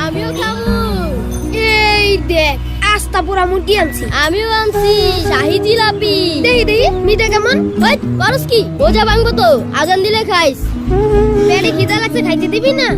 আমিও খাবো। এই দেখ আস্তা পুরা মুরগি আনছি। আমিও আনছি শাহি জিলাপি। দেই দেই মিটা কেমন? ওই করস কি? বোঝা ভাঙবো তো, আজান দিলে খাইস। পেটে খিদা লাগছে, খাইতে দিবি না?